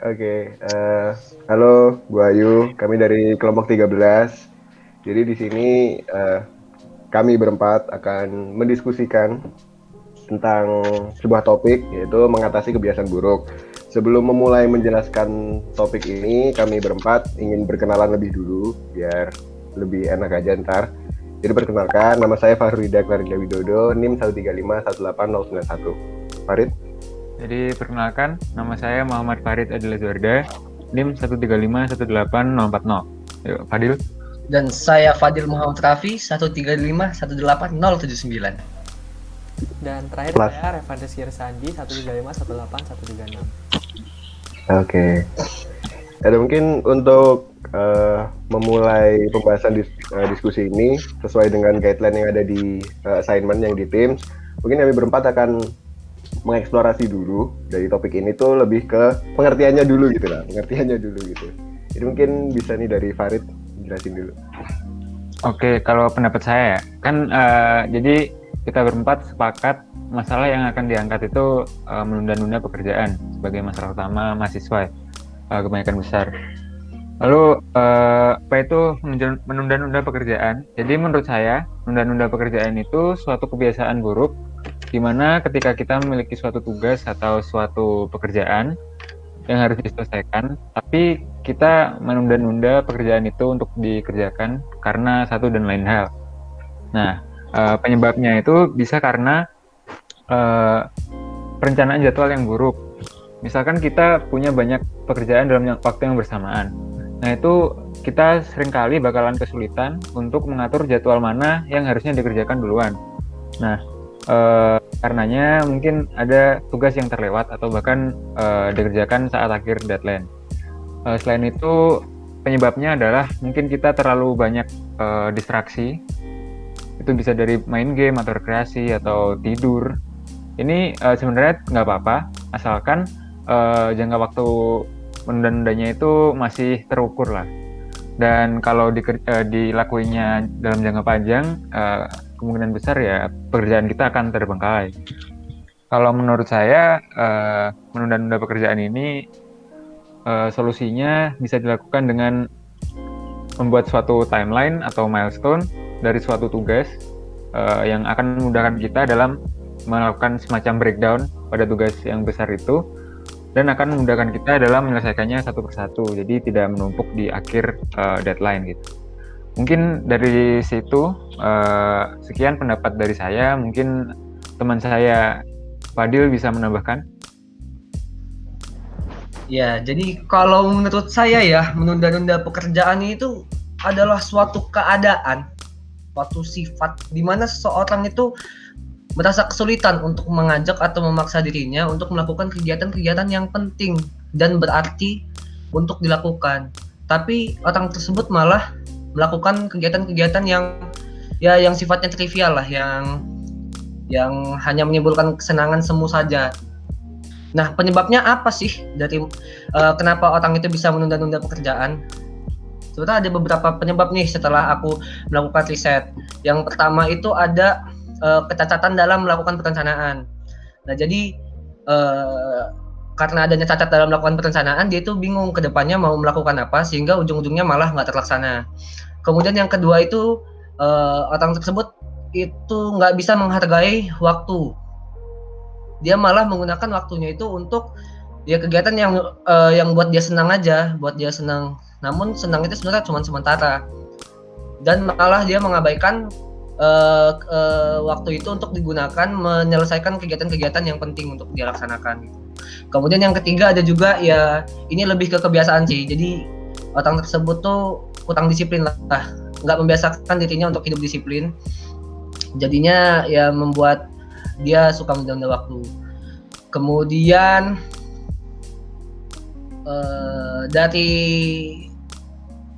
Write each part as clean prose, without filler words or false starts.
Oke, halo Bu Ayu, kami dari kelompok 13. Jadi di sini kami berempat akan mendiskusikan tentang sebuah topik yaitu mengatasi kebiasaan buruk. Sebelum memulai menjelaskan topik ini, kami berempat ingin berkenalan lebih dulu biar lebih enak aja ntar. Jadi perkenalkan, nama saya Fahrida Klarinda Widodo, NIM 1351801. Farid? Jadi perkenalkan, nama saya Muhammad Farid Adila Zuarda, NIM 1351840. Yuk, Fadil. Dan saya Fadil Muhammad Rafi 135181079. Dan terakhir Plus. saya Revandes Girsandi 13518136136. Oke. Ada mungkin untuk memulai pembahasan diskusi ini sesuai dengan guideline yang ada di assignment yang di Teams, mungkin kami berempat akan mengeksplorasi dulu dari topik ini tuh lebih ke pengertiannya dulu gitu. Jadi mungkin bisa nih dari Farid jelasin dulu. Oke, kalau pendapat saya kan jadi kita berempat sepakat masalah yang akan diangkat itu menunda-nunda pekerjaan sebagai masalah utama mahasiswa kebanyakan besar. Lalu apa itu menunda-nunda pekerjaan? Jadi menurut saya menunda-nunda pekerjaan itu suatu kebiasaan buruk di mana ketika kita memiliki suatu tugas atau suatu pekerjaan yang harus diselesaikan, tapi kita menunda-nunda pekerjaan itu untuk dikerjakan karena satu dan lain hal. Nah, penyebabnya itu bisa karena perencanaan jadwal yang buruk. Misalkan kita punya banyak pekerjaan dalam waktu yang bersamaan. Nah, itu kita seringkali bakalan kesulitan untuk mengatur jadwal mana yang harusnya dikerjakan duluan. Nah, karenanya mungkin ada tugas yang terlewat atau bahkan dikerjakan saat akhir deadline. Selain itu, penyebabnya adalah mungkin kita terlalu banyak distraksi. Itu bisa dari main game atau rekreasi atau tidur. Ini sebenarnya nggak apa-apa, asalkan jangka waktu menunda-nundanya itu masih terukur lah. Dan kalau dilakuinya dalam jangka panjang, kemungkinan besar ya pekerjaan kita akan terbengkalai. Kalau menurut saya menunda-nunda pekerjaan ini solusinya bisa dilakukan dengan membuat suatu timeline atau milestone dari suatu tugas yang akan memudahkan kita dalam melakukan semacam breakdown pada tugas yang besar itu dan akan memudahkan kita dalam menyelesaikannya satu persatu, jadi tidak menumpuk di akhir deadline gitu. Mungkin dari situ sekian pendapat dari saya. Mungkin teman saya Fadil bisa menambahkan. Ya, jadi kalau menurut saya ya, menunda-nunda pekerjaan itu adalah suatu keadaan, suatu sifat di mana seseorang itu merasa kesulitan untuk mengajak atau memaksa dirinya untuk melakukan kegiatan-kegiatan yang penting dan berarti untuk dilakukan. Tapi orang tersebut malah melakukan kegiatan-kegiatan yang sifatnya trivial lah, yang hanya menimbulkan kesenangan semu saja. Nah, penyebabnya apa sih dari kenapa orang itu bisa menunda-nunda pekerjaan? Sebenarnya ada beberapa penyebab nih setelah aku melakukan riset. Yang pertama itu ada kecacatan dalam melakukan perencanaan. Nah, jadi karena adanya cacat dalam melakukan perencanaan, dia itu bingung ke depannya mau melakukan apa sehingga ujung-ujungnya malah nggak terlaksana. Kemudian yang kedua itu orang tersebut itu nggak bisa menghargai waktu. Dia malah menggunakan waktunya itu untuk ya kegiatan yang buat dia senang aja, buat dia senang. Namun senang itu sebenarnya cuma sementara. Dan malah dia mengabaikan waktu itu untuk digunakan menyelesaikan kegiatan-kegiatan yang penting untuk dia laksanakan. Kemudian yang ketiga ada juga ya ini lebih ke kebiasaan sih. Jadi orang tersebut tuh kurang disiplin lah, nggak membiasakan dirinya untuk hidup disiplin. Jadinya ya membuat dia suka menunda waktu. Kemudian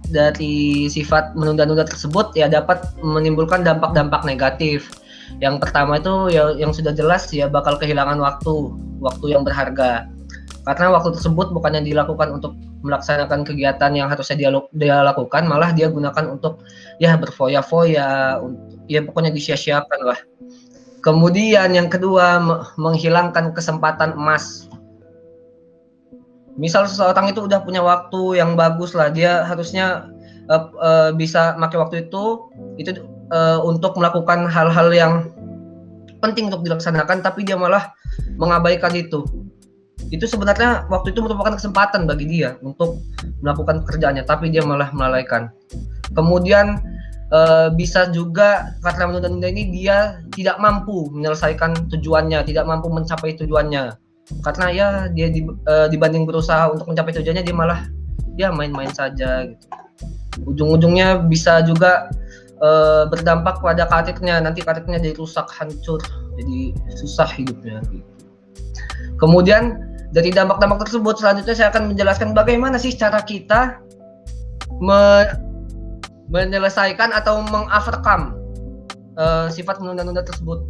dari sifat menunda-nunda tersebut ya dapat menimbulkan dampak-dampak negatif. Yang pertama itu ya yang sudah jelas ya bakal kehilangan waktu yang berharga. Karena waktu tersebut bukannya dilakukan untuk melaksanakan kegiatan yang harusnya dia lakukan, malah dia gunakan untuk ya berfoya-foya, ya pokoknya disia-siakan lah. Kemudian yang kedua menghilangkan kesempatan emas. Misal seseorang itu udah punya waktu yang bagus lah, dia harusnya bisa pakai waktu itu untuk melakukan hal-hal yang penting untuk dilaksanakan, tapi dia malah mengabaikan itu. Itu sebenarnya waktu itu merupakan kesempatan bagi dia untuk melakukan pekerjaannya, tapi dia malah melalaikan. Kemudian bisa juga karena menunda-nunda ini dia tidak mampu menyelesaikan tujuannya, tidak mampu mencapai tujuannya. Karena ya dia dibanding berusaha untuk mencapai tujuannya, dia malah ya main-main saja gitu. Ujung-ujungnya bisa juga berdampak pada karirnya, nanti karirnya jadi rusak, hancur, jadi susah hidupnya gitu. Kemudian dari dampak-dampak tersebut selanjutnya saya akan menjelaskan bagaimana sih cara kita menyelesaikan atau mengovercome sifat menunda-nunda tersebut.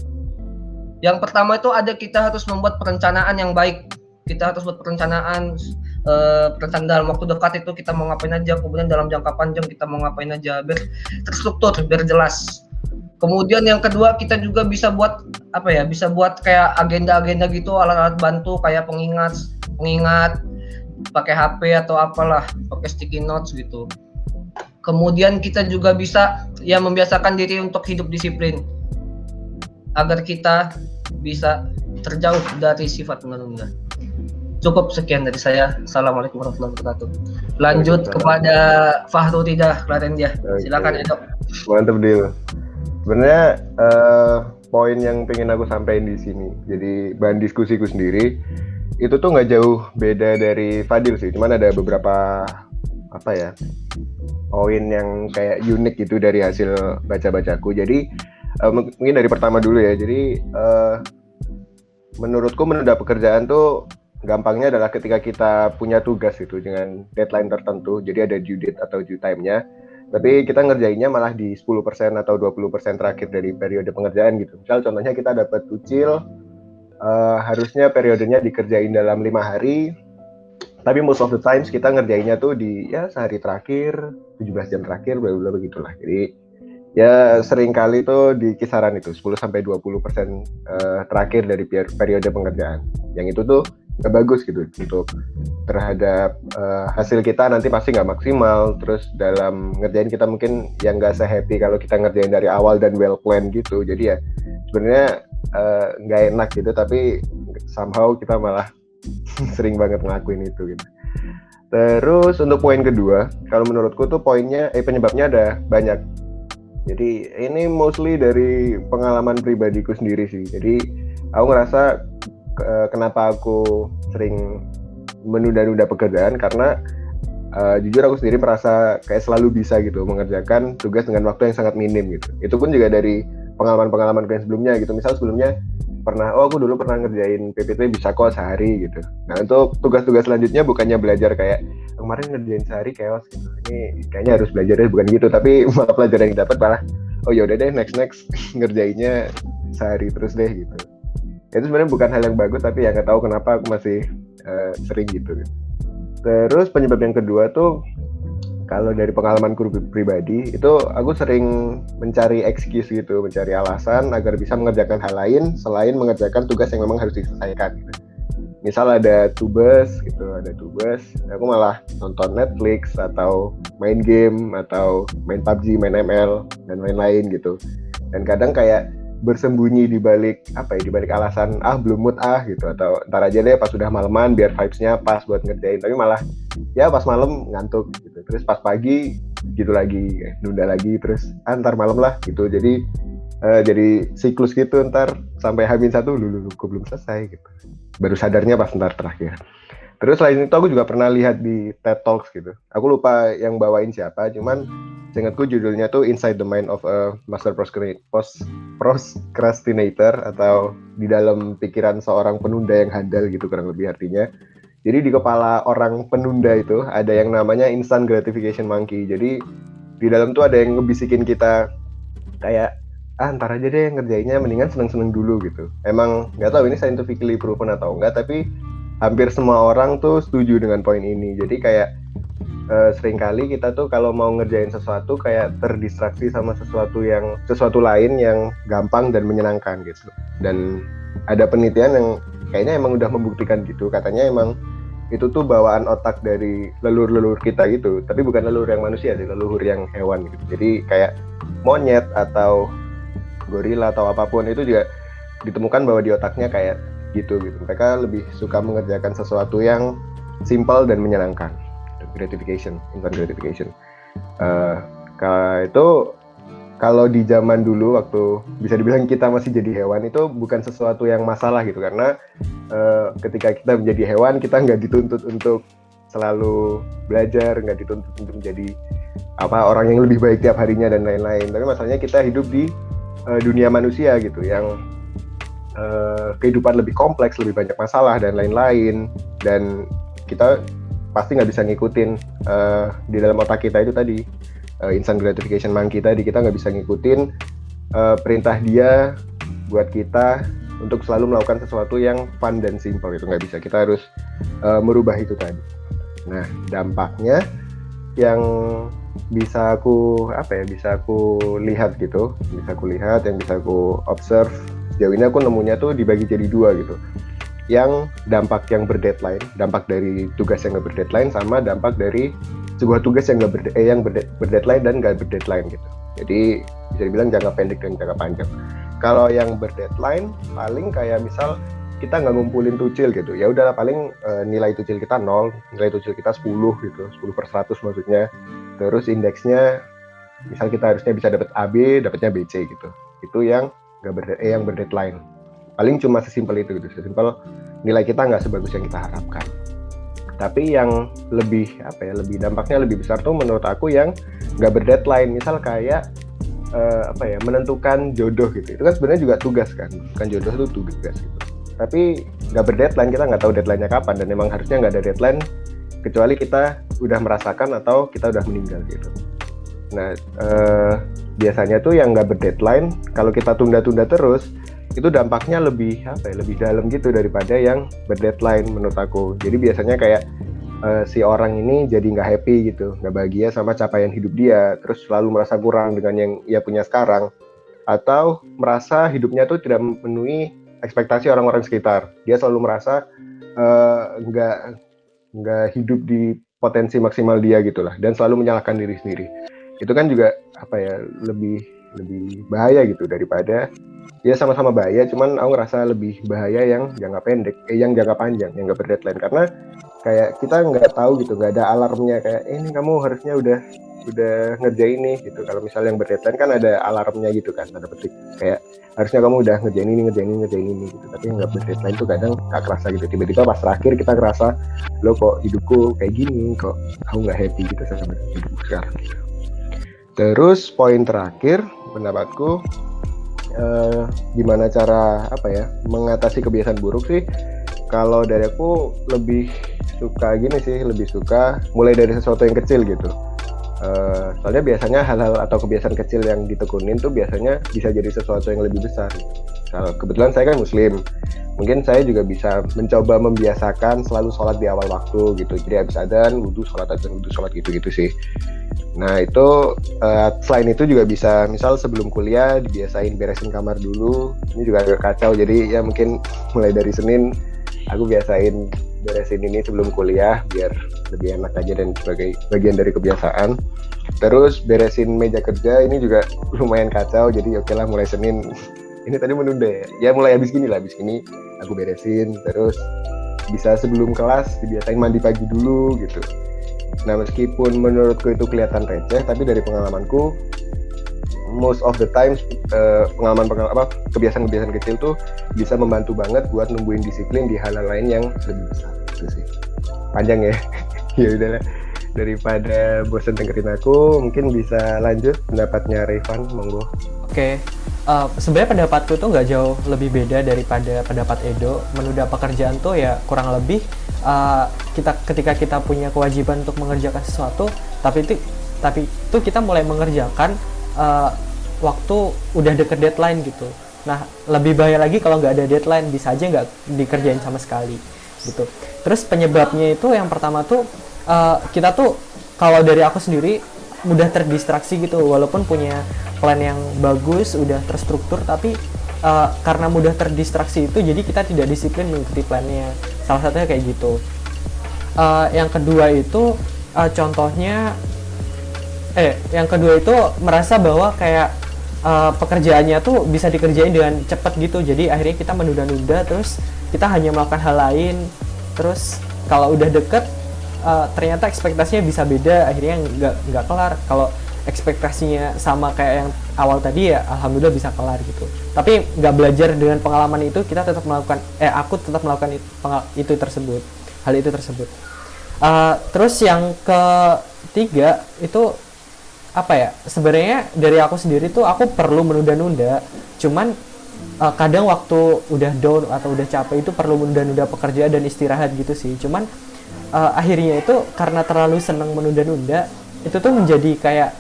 Yang pertama itu kita harus membuat perencanaan yang baik. Kita harus buat perencanaan dalam waktu dekat itu kita mau ngapain aja, kemudian dalam jangka panjang kita mau ngapain aja, biar terstruktur, biar jelas. Kemudian yang kedua kita juga bisa buat bisa buat kayak agenda-agenda gitu, alat-alat bantu kayak pengingat pakai HP atau apalah, pakai sticky notes gitu. Kemudian kita juga bisa membiasakan diri untuk hidup disiplin agar kita bisa terjauh dari sifat menunda-nunda. Cukup sekian dari saya. Assalamualaikum warahmatullahi wabarakatuh. Lanjut kepada Fahru Rida Klarendia. Silakan Edok. Mantap deal. Sebenarnya poin yang pengen aku sampaikan di sini, jadi bahan diskusiku sendiri itu tuh nggak jauh beda dari Fadil sih, cuman ada beberapa poin yang kayak unik gitu dari hasil baca-bacaku. Jadi mungkin dari pertama dulu ya. Jadi menurutku menunda pekerjaan tuh gampangnya adalah ketika kita punya tugas itu dengan deadline tertentu, jadi ada due date atau due time-nya, tapi kita ngerjainnya malah di 10% atau 20% terakhir dari periode pengerjaan gitu. Misal contohnya kita dapat ucil, harusnya periodenya dikerjain dalam 5 hari, tapi most of the times kita ngerjainnya tuh di sehari terakhir, 17 jam terakhir, bla bla begitulah. Jadi ya sering kali tuh di kisaran itu 10-20% terakhir dari periode pengerjaan. Yang itu tuh nggak bagus gitu untuk terhadap hasil kita, nanti pasti nggak maksimal. Terus dalam ngerjain kita mungkin yang nggak se-happy kalau kita ngerjain dari awal dan well planned gitu. Jadi ya sebenarnya nggak enak gitu, tapi somehow kita malah sering banget ngelakuin itu gitu. Terus untuk poin kedua, kalau menurutku tuh penyebabnya ada banyak. Jadi ini mostly dari pengalaman pribadiku sendiri sih. Jadi aku ngerasa kenapa aku sering menunda-nunda pekerjaan, karena jujur aku sendiri merasa kayak selalu bisa gitu mengerjakan tugas dengan waktu yang sangat minim gitu. Itu pun juga dari pengalaman-pengalaman yang sebelumnya gitu. Misal sebelumnya aku dulu pernah ngerjain PPT bisa kok sehari gitu. Nah untuk tugas-tugas selanjutnya bukannya belajar kayak kemarin ngerjain sehari chaos gitu, ini kayaknya harus belajarnya bukan gitu, tapi malah pelajaran yang dapat malah yaudah deh next ngerjainnya sehari terus deh gitu. Itu sebenarnya bukan hal yang bagus, tapi ya nggak tahu kenapa aku masih sering gitu. Terus penyebab yang kedua tuh, kalau dari pengalamanku pribadi itu aku sering mencari excuse gitu, mencari alasan agar bisa mengerjakan hal lain selain mengerjakan tugas yang memang harus diselesaikan gitu. Misal ada tugas, aku malah nonton Netflix atau main game atau main PUBG, main ML dan lain-lain gitu. Dan kadang kayak bersembunyi di balik alasan belum mood gitu, atau ntar aja deh pas sudah malaman biar vibes-nya pas buat ngerjain, tapi malah ya pas malam ngantuk gitu, terus pas pagi gitu lagi nunda lagi, terus ntar malam lah gitu. Jadi siklus gitu, ntar sampai H-1 dulu aku belum selesai gitu, baru sadarnya pas ntar terakhir. Terus selain itu aku juga pernah lihat di TED Talks gitu, aku lupa yang bawain siapa, cuman seingatku judulnya tuh Inside the Mind of a Master Procrastinator, atau di dalam pikiran seorang penunda yang handal gitu kurang lebih artinya. Jadi di kepala orang penunda itu ada yang namanya instant gratification monkey. Jadi di dalam tuh ada yang ngebisikin kita kayak ntar aja deh ngerjainnya, mendingan seneng-seneng dulu gitu. Emang nggak tahu ini scientifically proven atau enggak, tapi hampir semua orang tuh setuju dengan poin ini. Jadi kayak seringkali kita tuh kalau mau ngerjain sesuatu kayak terdistraksi sama sesuatu lain yang gampang dan menyenangkan gitu. Dan ada penelitian yang kayaknya emang udah membuktikan gitu, katanya emang itu tuh bawaan otak dari leluhur-leluhur kita gitu, tapi bukan leluhur yang manusia sih, leluhur yang hewan gitu. Jadi kayak monyet atau gorila atau apapun itu juga ditemukan bahwa di otaknya kayak gitu. Mereka lebih suka mengerjakan sesuatu yang simple dan menyenangkan. Gratification, instant gratification. Kalau di zaman dulu waktu bisa dibilang kita masih jadi hewan, itu bukan sesuatu yang masalah gitu, karena ketika kita menjadi hewan kita nggak dituntut untuk selalu belajar, nggak dituntut untuk menjadi orang yang lebih baik tiap harinya dan lain-lain. Tapi masalahnya kita hidup di dunia manusia gitu, yang kehidupan lebih kompleks, lebih banyak masalah dan lain-lain, dan kita pasti nggak bisa ngikutin di dalam otak kita itu tadi, instant gratification monkey tadi, kita nggak bisa ngikutin perintah dia buat kita untuk selalu melakukan sesuatu yang fun dan simple, itu nggak bisa. Kita harus merubah itu tadi. Nah, dampaknya yang bisa aku lihat gitu, yang bisa aku observe sejauh ini, aku nemunya tuh dibagi jadi dua gitu. Yang dampak yang berdeadline, dampak dari tugas yang nggak berdeadline, sama dampak dari sebuah tugas yang berdeadline dan nggak berdeadline gitu. Jadi bisa dibilang jangka pendek dan jangka panjang. Kalau yang berdeadline paling kayak misal kita nggak ngumpulin tucil gitu, ya udahlah paling nilai tucil kita 0, nilai tucil kita 10 gitu, 10/100 maksudnya. Terus indeksnya misal kita harusnya bisa dapat AB, dapatnya BC gitu. Itu yang yang berdeadline. Paling cuma sesimpel itu gitu, sesimpel nilai kita nggak sebagus yang kita harapkan. Tapi yang lebih dampaknya lebih besar tuh menurut aku yang nggak berdeadline. Misal kayak menentukan jodoh gitu, itu kan sebenarnya juga tugas kan, bukan jodoh itu tugas gitu. Tapi nggak berdeadline, kita nggak tahu deadline-nya kapan, dan memang harusnya nggak ada deadline kecuali kita udah merasakan atau kita udah meninggal gitu. Nah, biasanya tuh yang nggak berdeadline, kalau kita tunda-tunda terus, itu dampaknya lebih dalam gitu daripada yang berdeadline menurut aku. Jadi biasanya kayak si orang ini jadi nggak happy gitu, nggak bahagia sama capaian hidup dia, terus selalu merasa kurang dengan yang ia punya sekarang, atau merasa hidupnya tuh tidak memenuhi ekspektasi orang-orang sekitar. Dia selalu merasa nggak hidup di potensi maksimal dia gitulah, dan selalu menyalahkan diri sendiri. Itu kan juga lebih bahaya gitu daripada, ya sama-sama bahaya, cuman aku ngerasa lebih bahaya yang jangka pendek, yang jangka panjang, yang nggak berdeadline, karena kayak kita nggak tahu gitu, nggak ada alarmnya kayak ini kamu harusnya udah ngerjain nih gitu. Kalau misalnya yang berdeadline kan ada alarmnya gitu kan, tanda petik, kayak harusnya kamu udah ngerjain ini gitu. Tapi nggak berdeadline tuh kadang nggak kerasa gitu, tiba-tiba pas terakhir kita ngerasa, lo kok hidupku kayak gini, kok aku nggak happy gitu sama hidupku sekarang gitu. Terus poin terakhir pendapatku, gimana cara mengatasi kebiasaan buruk sih? Kalau dari aku lebih suka mulai dari sesuatu yang kecil gitu. Soalnya biasanya hal-hal atau kebiasaan kecil yang ditekunin tuh biasanya bisa jadi sesuatu yang lebih besar. Kalau kebetulan saya kan muslim, mungkin saya juga bisa mencoba membiasakan selalu sholat di awal waktu gitu. Jadi habis adzan wudhu sholat gitu sih. Nah itu selain itu juga bisa misal sebelum kuliah dibiasain beresin kamar dulu. Ini juga agak kacau, jadi ya mungkin mulai dari Senin aku biasain beresin ini sebelum kuliah biar lebih enak aja dan sebagai bagian dari kebiasaan. Terus beresin meja kerja ini juga lumayan kacau, jadi oke lah mulai Senin ini tadi menunda ya mulai habis gini aku beresin. Terus bisa sebelum kelas dibiasain mandi pagi dulu gitu. Nah meskipun menurutku itu kelihatan receh, tapi dari pengalamanku most of the times kebiasaan-kebiasaan kecil tuh bisa membantu banget buat numbuhin disiplin di hal-hal lain yang lebih besar gitu sih. Panjang ya. Ya udahlah, daripada bosan dengerin aku, mungkin bisa lanjut pendapatnya Revan, monggo. Oke. Sebenarnya pendapatku tuh nggak jauh lebih beda daripada pendapat Edo. Menunda pekerjaan tuh ya kurang lebih ketika kita punya kewajiban untuk mengerjakan sesuatu, tapi itu kita mulai mengerjakan waktu udah deket deadline gitu. Nah lebih bahaya lagi kalau nggak ada deadline, bisa aja nggak dikerjain sama sekali gitu. Terus penyebabnya itu yang pertama tuh kita tuh, kalau dari aku sendiri, mudah terdistraksi gitu, walaupun punya plan yang bagus, udah terstruktur, tapi karena mudah terdistraksi itu jadi kita tidak disiplin mengikuti plannya. Salah satunya kayak gitu. yang kedua itu contohnya yang kedua itu merasa bahwa kayak pekerjaannya tuh bisa dikerjain dengan cepat gitu, jadi akhirnya kita menunda-nunda, terus kita hanya melakukan hal lain, terus kalau udah deket ternyata ekspektasinya bisa beda, akhirnya nggak kelar. Kalau ekspektasinya sama kayak yang awal tadi ya alhamdulillah bisa kelar gitu, tapi nggak belajar dengan pengalaman itu, kita tetap melakukan aku tetap melakukan hal itu tersebut. Terus yang ketiga itu apa ya, sebenarnya dari aku sendiri tuh aku perlu menunda-nunda, cuman kadang waktu udah down atau udah capek itu perlu menunda-nunda pekerjaan dan istirahat gitu sih. Cuman akhirnya itu karena terlalu senang menunda-nunda itu tuh menjadi kayak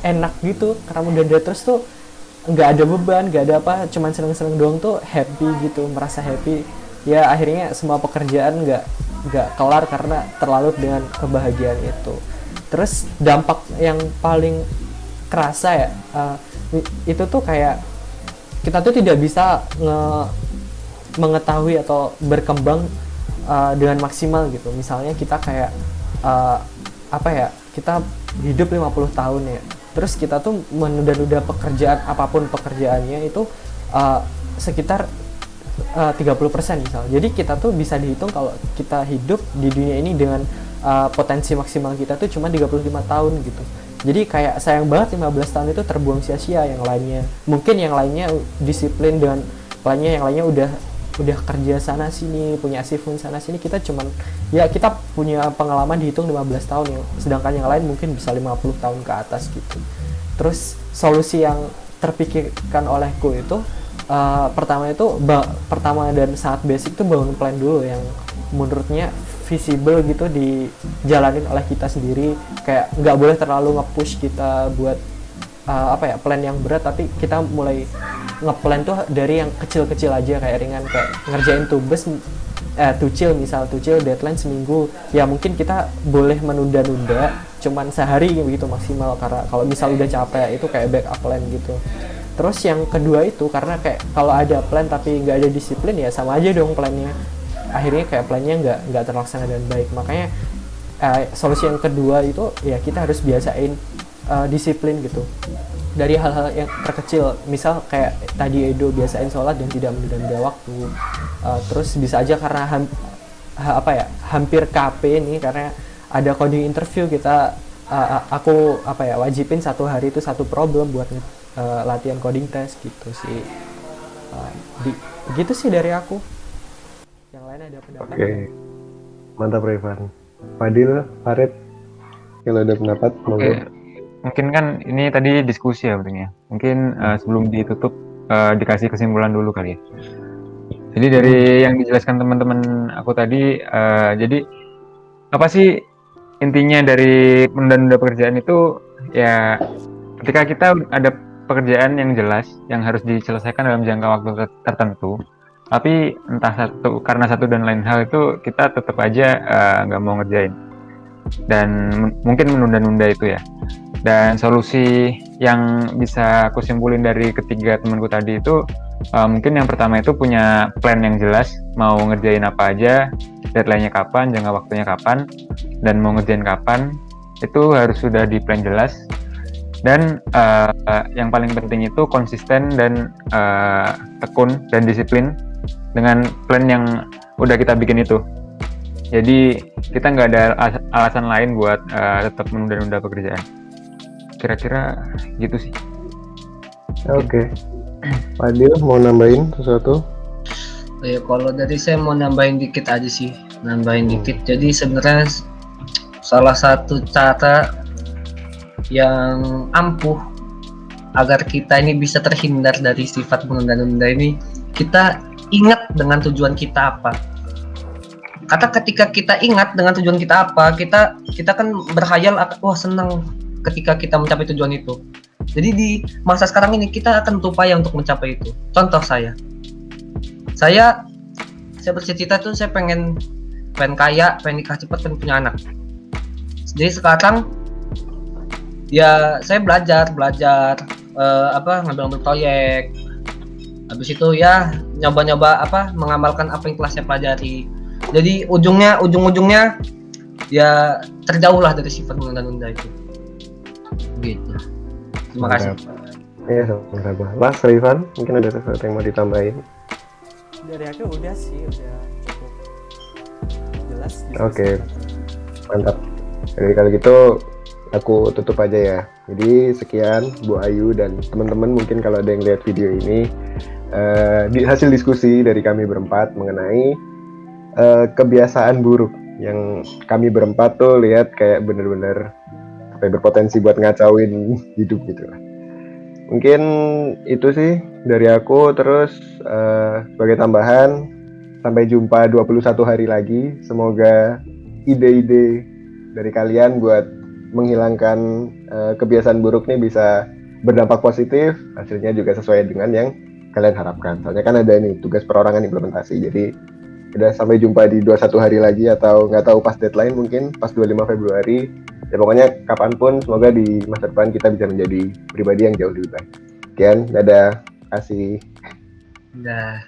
enak gitu, karena menunda terus tuh nggak ada beban, nggak ada apa, cuman seneng-seneng doang tuh happy gitu, merasa happy. Ya akhirnya semua pekerjaan nggak kelar karena terlalu dengan kebahagiaan itu. Terus dampak yang paling kerasa ya itu tuh kayak kita tuh tidak bisa mengetahui atau berkembang dengan maksimal gitu. Misalnya kita kayak apa ya, kita hidup 50 tahun ya, terus kita tuh menunda-nunda pekerjaan apapun pekerjaannya itu sekitar 30% misal. Jadi kita tuh bisa dihitung kalau kita hidup di dunia ini dengan potensi maksimal kita tuh cuma 35 tahun gitu. Jadi kayak sayang banget 15 tahun itu terbuang sia-sia. Yang lainnya disiplin, dan yang lainnya udah kerja sana sini, punya achievement sana sini. Kita cuman ya kita punya pengalaman dihitung 15 tahun ya, sedangkan yang lain mungkin bisa 50 tahun ke atas gitu. Terus solusi yang terpikirkan olehku itu pertama dan sangat basic tuh bangun plan dulu yang menurutnya visible gitu dijalanin oleh kita sendiri. Kayak nggak boleh terlalu nge-push kita buat plan yang berat, tapi kita mulai nge-plan tuh dari yang kecil-kecil aja, kayak ringan, kayak ngerjain tugas tucil deadline seminggu, ya mungkin kita boleh menunda-nunda cuman sehari gitu maksimal, karena kalau misal udah capek itu kayak backup plan gitu. Terus yang kedua itu karena kayak kalau ada plan tapi nggak ada disiplin ya sama aja dong plannya, akhirnya kayak plannya nggak terlaksana dengan baik. Makanya solusi yang kedua itu ya kita harus biasain disiplin gitu dari hal-hal yang terkecil. Misal kayak tadi Edo, biasain sholat dan tidak menunda-nunda waktu. Terus bisa aja karena hampir KP nih, karena ada coding interview, kita aku wajibin satu hari itu satu problem buat latihan coding test gitu sih. Gitu sih dari aku. Yang lain ada pendapat? Oke. Mantap Revan. Fadil, Farid, kalau ada pendapat monggo. Mungkin kan ini tadi diskusi ya pentingnya. Mungkin sebelum ditutup dikasih kesimpulan dulu kali ya. Jadi dari yang dijelaskan teman-teman aku tadi, jadi apa sih intinya dari menunda-nunda pekerjaan itu ya, ketika kita ada pekerjaan yang jelas yang harus diselesaikan dalam jangka waktu tertentu, tapi karena satu dan lain hal itu kita tetap aja nggak mau ngerjain dan mungkin menunda-nunda itu ya. Dan solusi yang bisa aku simpulin dari ketiga temanku tadi itu mungkin yang pertama itu punya plan yang jelas, mau ngerjain apa aja, deadline-nya kapan, jangka waktunya kapan, dan mau ngerjain kapan, itu harus sudah di plan jelas. Dan yang paling penting itu konsisten dan tekun dan disiplin dengan plan yang udah kita bikin itu. Jadi kita nggak ada alasan lain buat tetap menunda-nunda pekerjaan. Kira-kira gitu sih. Oke. Fadil mau nambahin sesuatu? Ya kalau dari saya mau nambahin dikit aja sih, dikit. Jadi sebenarnya salah satu cara yang ampuh agar kita ini bisa terhindar dari sifat menunda-nunda ini, kita ingat dengan tujuan kita apa. Karena ketika kita ingat dengan tujuan kita apa, kita kan berkhayal, wah senang ketika kita mencapai tujuan itu. Jadi di masa sekarang ini kita akan berupaya untuk mencapai itu. Contoh saya bercita-cita tuh saya pengen kaya, pengen nikah cepat, pengen punya anak. Jadi sekarang ya saya belajar ngambil proyek. Habis itu ya nyoba mengamalkan apa yang telah saya pelajari. Jadi ujung-ujungnya ya terjauh lah dari sifat menunda-nunda itu. Gitu. Terima kasih. Ya, sama-sama. Mas Rifan, mungkin ada sesuatu yang mau ditambahin? Dari aku udah sih, udah cukup jelas. Oke, mantap. Jadi kalau gitu aku tutup aja ya. Jadi sekian Bu Ayu dan teman-teman, mungkin kalau ada yang lihat video ini, hasil diskusi dari kami berempat mengenai kebiasaan buruk yang kami berempat tuh lihat kayak bener-bener berpotensi buat ngacauin hidup gitu lah. Mungkin itu sih dari aku. Terus sebagai tambahan, sampai jumpa 21 hari lagi. Semoga ide-ide dari kalian buat menghilangkan kebiasaan buruk nih bisa berdampak positif, hasilnya juga sesuai dengan yang kalian harapkan. Soalnya kan ada nih tugas perorangan implementasi. Jadi udah sampai jumpa di 21 hari lagi, atau nggak tahu pas deadline, mungkin pas 25 Februari. Ya pokoknya kapanpun, semoga di masa depan kita bisa menjadi pribadi yang jauh lebih baik. Sekian, dadah, kasih. Dah.